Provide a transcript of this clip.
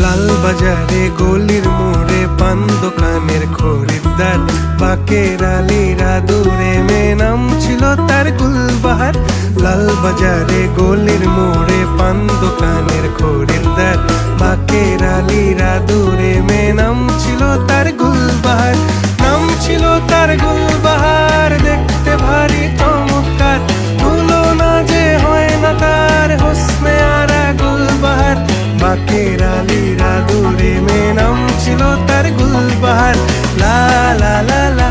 লাল বাজারে গলির মোড়ে পান দোকানের খরিদ্দার, বাকের আলীরা দূরে মেয়ে নাম ছিল তার গুলবাহার। লাল বাজারে গলির মোড়ে পান দোকানের খরিদ্দার, বাকের আলীরা দূরে মেয়ে নাম ছিল তার গুলবাহার। নাম ছিল তার গুলবাহার, দেখতে ভারী চমৎকার, তুলনা যে হয় না তার হোসনে আরা গুলবাহার। বাকের আলীরা দূরে মেয়ে নাম ছিল তার গুলবাহার। লা লা লা লা